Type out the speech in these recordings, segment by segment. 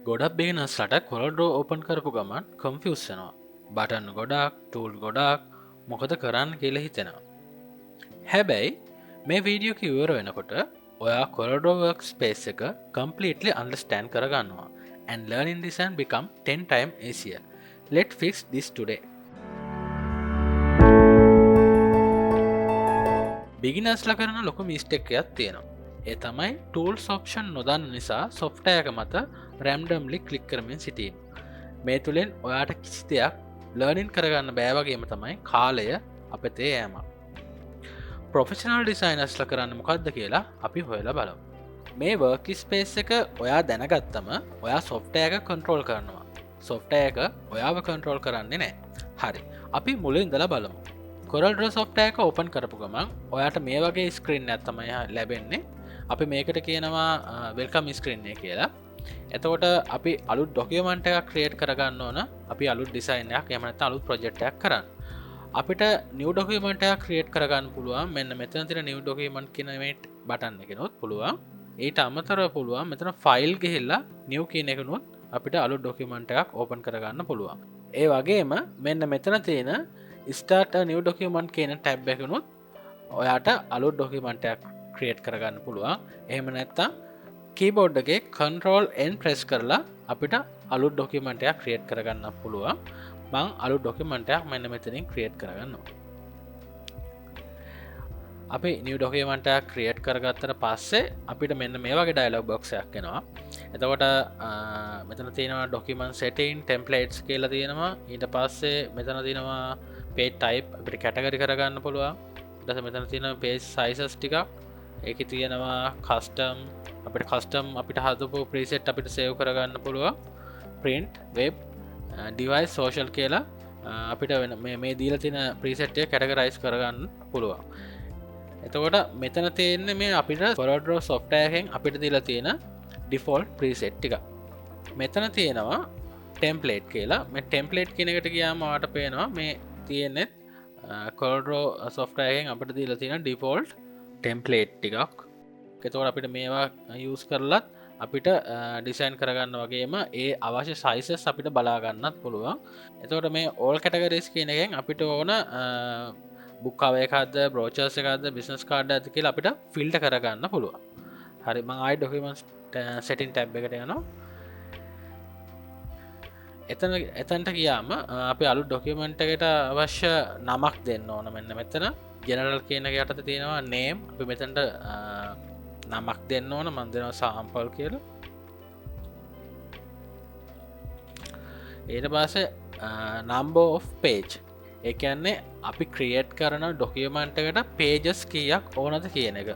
ගොඩක් බේනස්ලට කොරල්ඩෝ ඕපන් කරපු ගමන් කොම්ෆියස්සනවා බටන් ගොඩක් ටූල් ගොඩක් මොකද කරන්න කියල හිතෙනවා. හැබැයි මේ වීඩියෝ කිවර වෙනකොට ඔයා කොරඩෝවර්ක් ස්පේස් එක කම්පලීටලි අන්ඩස්ටෑන් කරගන්නවා and learning this and become 10 time easier. Let's fix this today. බිගිනස්ල කරන ලොක මිස්ටෙක්යක් තියෙනවා. ඒ තමයි ටූල්ස් ඔප්ෂන් නොදන්න නිසා සොෆ්ටයක මත රැම්ඩම්ලි කලික් කරමින් සිටීම. මේ තුළින් ඔයාට කිසි දෙයක් ලර්නින් කරගන්න බෑවගේම තමයි කාලය අපතේ යෑම. ප්‍රොෆෙෂනල් ඩිසයිනස්ල කරන්න මොකක්ද කියලා අපි හොයලා බලමු. මේ වර්ක් ස්පේස් එක ඔයා දැනගත්තම ඔයා සොෆ්ටයක කන්ට්‍රෝල් කරනවා. සොෆ්ටයක ඔයාව කන්ට්‍රෝල් කරන්නේ නෑ. හරි අපි මුලින් දලා බලමු. කොරල්ඩ සොෆ්ටයක ඕපන් කරපු ගමන් ඔයාට මේ වගේ ස්ක්‍රීන් ඇත්තමය ලැබෙන්නේ. අපි මේකට කියනවා වෙල්කම් ස්ක්‍රීන්නේ කියලා. එතකොට අපි අලුත් ඩොකියමන්ට එක ක්‍රියේට් කරගන්න ඕන. අපි අලුත් ඩිසයින්යක් එමනත අලුත් ප්‍රොජෙක්ටයක් කරන්න. අපිට නිව ඩොකියමන්ට ක්‍රියේට් කරගන්න පුළුවන්. මෙන්න මෙතන තියෙන නිව ඩොකියමන්ට් කියන මේ බටන් එකනොත් පුළුවන්. ඊට අමතරව පුළුවන් මෙතන ෆයිල් ගිහිල්ලා නිව් කියන එකනොත් අපිට අලුත් ඩොකියමන්ට් එකක් ඕපන් කරගන්න පුළුවන්. ඒ වගේම මෙන්න මෙතන තියෙන ස්ටාර්ට් නිව් ඩොකියමන්ට් කියන ටැබ් එකනොත් ඔයාට අලුත් ඩොකියමන්ට් එකක් ක්‍රියේට් කරගන්න පුළුවන්. එහෙම නැත්නම් කීබෝඩ් එකේ control n press කරලා අපිට අලුත් ඩොකියමන්ට් එකක් ක්‍රියේට් කරගන්න පුළුවන්. මං අලුත් ඩොකියමන්ට් එකක් මෙන්න මෙතනින් ක්‍රියේට් කරගන්නවා. අපි නිව් ඩොකියමන්ට් එකක් ක්‍රියේට් කරගත්තට පස්සේ අපිට මෙන්න මේ වගේ ඩයලොග් බොක්ස් එකක් එනවා. එතකොට මෙතන තියෙනවා ඩොකියමන්ට් සෙටින් ටෙම්ප්ලේට්ස් කියලා තියෙනවා. ඊට පස්සේ මෙතන තියෙනවා page type අපිට කැටගරි කරගන්න පුළුවන්. ඊට පස්සේ මෙතන තියෙනවා page sizes ටිකක්. ඒකේ තියෙනවා කස්ටම් අපිට කස්ටම් අපිට හදපු ප්‍රීසෙට් අපිට සේව් කරගන්න පුළුවන්. print web device social කියලා අපිට මේ දීලා තියෙන ප්‍රීසෙට් එක කැටගරයිස් කරගන්න පුළුවන්. එතකොට මෙතන තියෙන්නේ මේ අපිට කොරල්ඩ්‍රෝ software එකෙන් අපිට දීලා තියෙන default preset ටික. මෙතන තියෙනවා template කියලා. මේ template කියන එකට ගියාම ඔයාලට පේනවා මේ තියෙන්නේ කොරල්ඩ්‍රෝ software එකෙන් අපිට දීලා තියෙන default template ටිකක්. එතකොට අපිට මේවා use කරලත් අපිට ඩිසයින් කරගන්න වගේම ඒ අවශ්‍ය sizes අපිට බලා ගන්නත් පුළුවන්. එතකොට මේ all categories කියන එකෙන් අපිට ඕන බුක් කවර් එකක්ද බ්‍රෝචර්ස් එකක්ද බිස්නස් කාඩ් එකක්ද කියලා අපිට ෆිල්ටර් කරගන්න පුළුවන්. හරි මම ආයි ඩොකියුමන්ට්ස් සෙටින් ටැබ් එකට යනවා. එතනට ගියාම අපි අලුත් ඩොකියුමන්ට් එකට අවශ්‍ය නමක් දෙන්න ඕන. මෙන්න මෙතන ජෙනරල් කියන එක යටතේ තියෙනවා name. අපි මෙතනට නමක් දෙන්න ඕන. මම දෙනවා sample කියලා. ඊට පස්සේ number of page ඒ කියන්නේ අපි ක්‍රියේට් කරන ඩොකියුමන්ට් එකට pages කීයක් ඕනද කියන එක.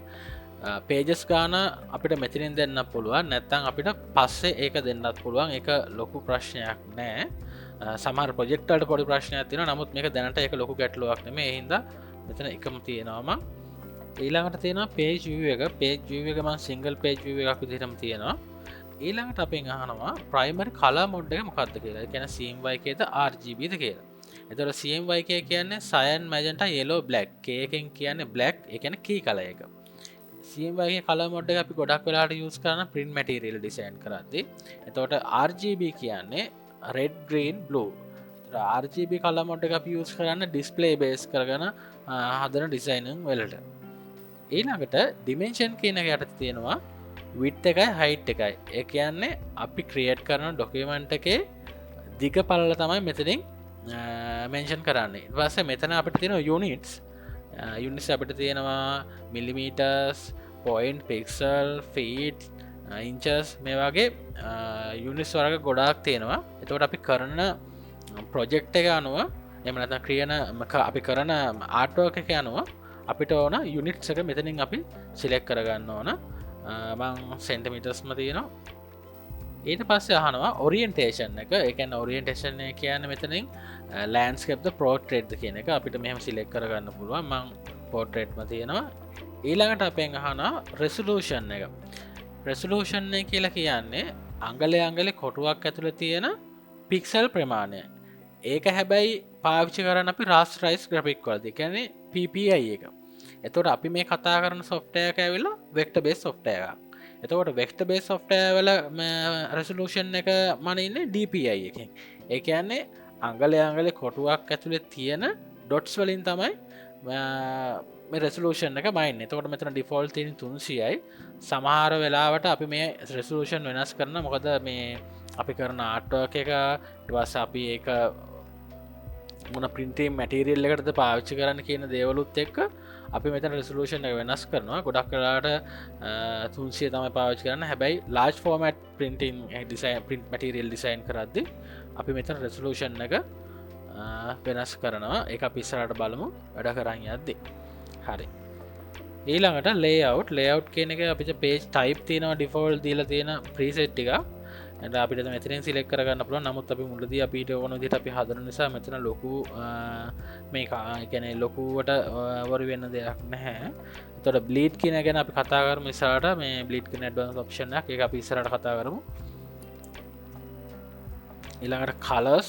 pages ගාන අපිට මෙතනින් දෙන්න පුළුවන්. නැත්නම් අපිට පස්සේ ඒක දෙන්නත් පුළුවන්. ඒක ලොකු ප්‍රශ්නයක් නෑ. සමහර ප්‍රොජෙක්ට් වලට පොඩි ප්‍රශ්නයක් තියෙනවා. නමුත් මේක දැනට ඒක ලොකු ගැටලුවක් නෙමෙයි. ඒ හින්දා මෙතන එකම තියෙනවා. ඊළඟට තියෙනවා page view එක. page view එක මම single page view එකක් විදිහටම තියෙනවා. ඊළඟට අපෙන් අහනවා primary color mode එක මොකක්ද කියලා. ඒ කියන්නේ CMYK ද RGB ද කියලා. එතකොට CMYK කියන්නේ cyan magenta yellow black. K එකෙන් කියන්නේ black. ඒ කියන්නේ key color එක. CMYK color mode එක අපි ගොඩක් වෙලාවට use කරන print material design කරද්දී. එතකොට RGB කියන්නේ red green blue. RGB color mode එක අපි use කරන්නේ display base කරගෙන හදන designing වලට. ඊළඟට dimension කියන එක යටතේ තියෙනවා width එකයි height එකයි. ඒ කියන්නේ අපි create කරන document එකේ දිග පළල තමයි මෙතනින් මෙන්ෂන් කරන්නේ. ඊට පස්සේ මෙතන අපිට තියෙනවා units. units අපිට තියෙනවා millimeters, point, pixel, feet, inches මේ වගේ units වර්ග ගොඩාක් තියෙනවා. එතකොට අපි කරන project එක අනුව එහෙම නැත්නම් අපි කරන artwork එක අනුව අපිට ඕන units එක මෙතනින් අපි select කරගන්න ඕන. මම centimeters ම තියෙනවා. ඊට පස්සේ අහනවා orientation එක. ඒ කියන්නේ orientation එක කියන්නේ මෙතනින් landscape ද portrait ද කියන එක අපිට මෙහෙම select කරගන්න පුළුවන්. මම portrait ම තියෙනවා. ඊළඟට අපෙන් අහනවා resolution එක. resolution එක කියලා කියන්නේ අඟලේ කොටුවක් ඇතුළේ තියෙන pixel ප්‍රමාණය. ඒක හැබැයි පාවිච්චි කරන්න අපි rasterized graphic වලදී. කියන්නේ PPI එක. එතකොට අපි මේ කතා කරන සොෆ්ටය ඇවිලා වෙක්ට බේස් සොෆ්ටය එකක් එතකොට වෙක්ට බේස් සොෆ්ටය වල රෙසලූෂන් එක මනඉන්න DPI එකින් ඒ කියන්නේ අංගලයංගල කොටුවක් ඇතුළේ තියෙන ඩොට්ස් වලින් තමයි මේ රෙසලූෂන් එක මයින් එතකොට මෙතන ඩිෆෝල් තින 300යි සමහර වෙලාවට අපි මේ රෙසලූෂන් වෙනස් කරන මොකද මේ අපි කරන ආට්ටෝක එක ටවස් අපි ඒ මොන පින්ටීම් මැටීරියල් එකටද පාවිච්චි කරන්න කියන දේවලුත් එක්ක අපි මෙතන රෙසලූෂන් එක වෙනස් කරනවා ගොඩක් කලාට 300 තමයි පාවිච්චි කරන්න හැබැයි large format printing design print material design කරද්දි අපි මෙතන රෙසලූෂන් එක වෙනස් කරනවා එක පිස්සරට බලමු වැඩ කරන්න යද්දි හරි ඊළඟට ලේවට් ලේවට් කියන එක අපිට පේජ් ටයිප් තියෙනවා ඩිෆෝල් දීලා තියෙන ප්‍රීසෙට් එක ඇට අපිට මෙතරින් සිලෙක් කරගන්න පුළ නමුත් අපි මුලද අපිට ඕන දිට අපි හදර නිසා මෙතන ලොකු මේ ගැන ලොකුවට වර වෙන්න දෙයක් නැහැ තොට බ්ලීඩ් කියන ගැන අපි කතා කරම නිසාට මේ බ්ලිඩ් නැඩ්වන් ඔප්ෂන එක අපි ඉස්සරට කතා කරමු ඊළඟට කලස්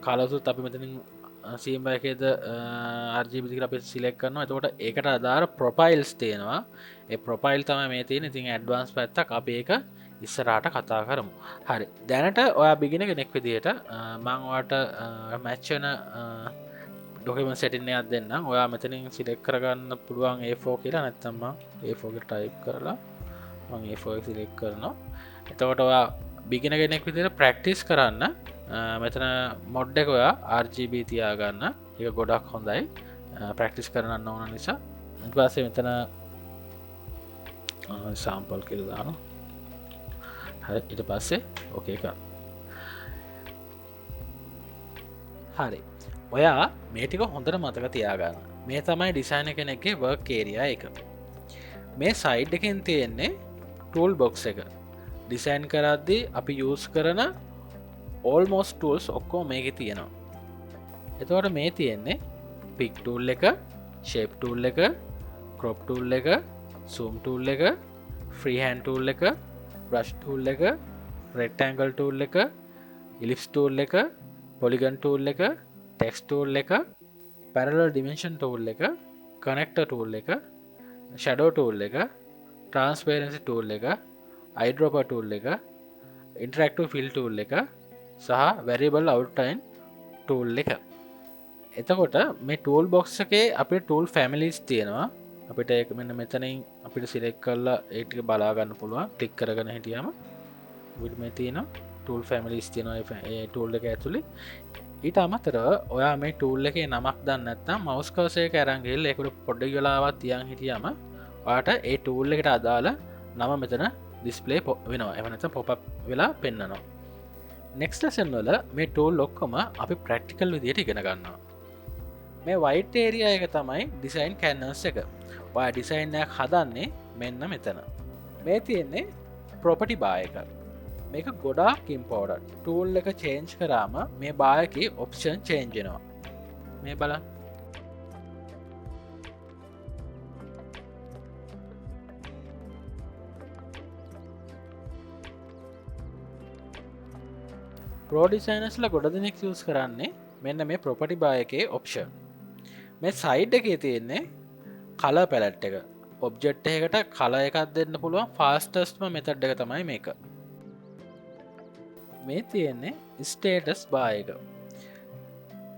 කලසුත් අපි මෙතනින් සීම්බයකේද අර්ජිපිතික අපි සිලෙක් කරනවා එතකොට ඒකට අදාර ප්‍රොපයිල්ස් තියෙනවා ඒ ප්‍රොපයිල් තම මේ තියෙන ඉතින් ඇඩ්වන්ස් පැත්තක් අප ඒක ඉස්සරාට කතා කරමු හරි දැනට ඔයා බිගෙන කෙනෙක් විදියට මංවාට මැච්චන ඩොකම සැටින්නයක් දෙන්න ඔයා මෙතනින් සිලෙක් කරගන්න පුළුවන් ඒෆෝ කියලා නැත්තම්ම ඒෆෝක ටයිප් කරලා මං ඒෆෝ සිලෙක් කරනවා එතකොට ඔයා බිගෙන කෙනෙක් විදිට ප්‍රක්ටිස් කරන්න මෙතන මොඩ් එක ඔයා RGB තියාගන්න එක ගොඩක් හොඳයි ප්‍රක්ටිස් කරන්න ඕන නිසා පස්සේ මෙතන සාම්පල් කියල දාන හරි ඉට පස්සේ ඕකේ එක හරි ඔයා මේටික හොඳට මතක තියාගන්න මේ තමයි ඩිසයින කෙනෙක්ගේ වර්ක් ඒරියා එක මේ සයිඩ් එකෙන් තියෙන්නේ ටූල් බොක්ස් එක ඩිසයින් කරද්දී අපි යස් කරන ඕල්මෝස් ටූල්ස් ඔක්කෝ මේක තියෙනවා එතවට මේ තියෙන්නේ පික් ටූල් එක ශේප් ටූල් එක කොප් ටූල් එක සූම් ටූල් එක ෆ්‍රීහැන් ටූල් එක බ්‍රෂ් ටූල් එක රෙක්ටෑන්ගල් ටූල් එක ඉලිප්ස් ටූල් එක පොලිගන් ටූල් එක ටෙක්ස් ටූල් එක පැරලල් ඩිමෙන්ෂන් ටූල් එක කනෙක්ට ටූල් එක ෂඩෝ ටූල් එක ට්‍රන්ස්පේරන්සි ටූල් එක අයිඩ්‍රෝප ටූල් එක ඉන්ටරක්ටව ෆිල් ටූල් එක සහ වැරිබල් අවටයින් ටූල් එක එතකොට මේ ටූල් බොක්ස් එකේ අපේ ටූල් ෆැමිලිස් තියෙනවා අපිට එක මෙන්න මෙතනින් අපිට සිලෙක් කරලා ඒටික බලාගන්න පුළුවන් ටික් කරගන හිටියම විඩ මේ තියෙන ටූල් ෆැමිලිස් තියෙනවා ඒ ටූල් එක ඇතුළි ඊට අමතරව ඔයා මේ ටූල් එකේ නමක් දන්න ඇත්නම් මවස්කවසය කැරන්ගේල් එකට පොඩ්ඩ වෙලාවත් තියන් හිටියම ඔයාට ඒ ටූල් එකට අදාළ නම මෙතන ඩිස්පලේ වෙනවා එමනත පොප් වෙලා පෙන්න්නනවා නෙක්ස්ලසන් වල මේ ටූල් ලොක්කොම අපි ප්‍රක්ටිකල් විදියට ඉගෙන ගන්නවා මේ වයිට ඒරිය එක තමයි ඩිසයින් කැන්නස් එක ඔය ඩිසයින්යක් හදන්නේ මෙන්න මෙතන මේ තියෙන්නේ ප්‍රොපටි බායක මේක ගොඩාක් ඉම්පෝර්ටන්ට් ටූල් එක චේන්ජ් කරාම මේ බායක ඔප්ෂන් චේන්ජෙනවා මේ බලන්න ප්‍රෝඩිසයිනස්ල ගොඩ දෙනෙක් යස් කරන්නේ මෙන්න මේ ප්‍රොපටි බායකේ ඔප්ෂන් මේ සයිඩ් එකේ තියෙන්නේ කල පැලට් එක ඔබ්ජෙට් එකට කල එකක් දෙන්න පුළුවන් ෆාස්ටස්ම මෙතඩ් එක තමයි මේක මේ තියෙන්නේ ස්ටේටස් බායක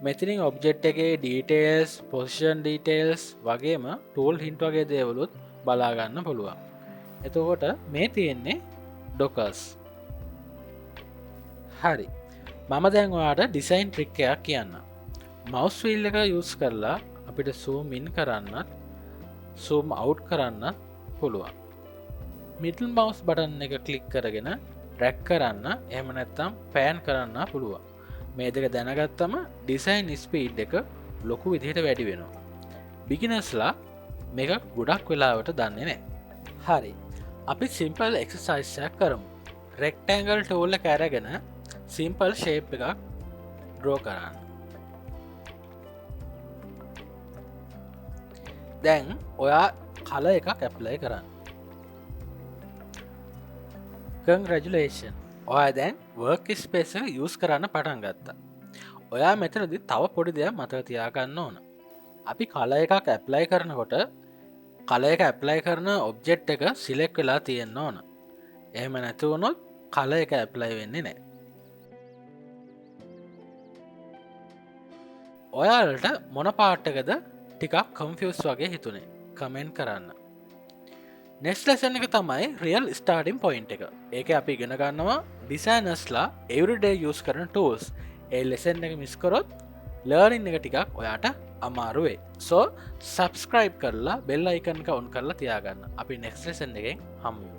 මෙතිනින් ඔබ්ජෙට් එකේ ඩීටේල්ස් පොසිෂන් ඩීටේල්ස් වගේම ටූල් හින්ට වගේ දේවලුත් බලාගන්න පුළුවන් එතකොට මේ තියෙන්නේ ඩොකස් හරි මම දැන්වාට ඩිසයින් ට්‍රික්කයක් කියන්න මවස්වීල් එක යස් කරලා අපිට සූමින් කරන්නත් සූම් අවු් කරන්න පුළුවන් මිටල් මවස් බටන් එක කලික් කරගෙන ට්‍රැක් කරන්න එහම නැත්තම් පෑන් කරන්න පුළුවන් මේ දෙක දැනගත්තම ඩිසයින් ස්පීඩ් එක ලොකු විදිහට වැඩි වෙනවා බිගිනස්ලා මේක ගොඩක් වෙලාවට දන්නේ නෑ හරි අපි සිම්පල් එක්සසයිස්යක් කරමු රෙක්ටෑන්ගල් ටෝල්ල කැරගෙන සිම්පල් ශේප් එකක් ඩ්‍රෝ කරන්න දැන් ඔයා කල එක කැප්ලයි කරන්න කංග්‍රජුලේෂන් ඔයා දැන් වර්ක් ස්පේස යස් කරන්න පටන් ගත්තා ඔයා මෙතනදි තව පොඩි දෙයක් මතක තියාගන්න ඕන අපි කල එකක් ඇප්ලයි කරනකොට කලයක ඇප්ලයි කරන ඔබ්ජෙක්් එක සිලෙක් වෙලා තියෙන්න්න ඕන. එහෙම නැතිවුණොත් කල එක ඇප්ලයි වෙන්නේ නෑ. ඔයාලට මොන පාට්ටකද ටිකක් කම්ෆියස් වගේ හිතුනේ කමෙන්ට් කරන්න. නෙස් ලෙසන් එක තමයි රියල් ස්ටාඩිම් පොයින්් එක. ඒක අපි ඉගෙන ගන්නවා ඩිසයිනස්ලා එවරිඩේ යස් කරන ටෝල්ස්. ඒ ලෙසන් එක මිස්කොරොත් ලර්නින් එක ටිකක් ඔයාට අමාරුවේ. සෝ සබස්ක්‍රයිබ් කරලා බෙල් අයිකන්ක ඔන් කරලා තියාගන්න. අපි නෙක්ස් ලෙසන් එකෙන් හමුුව.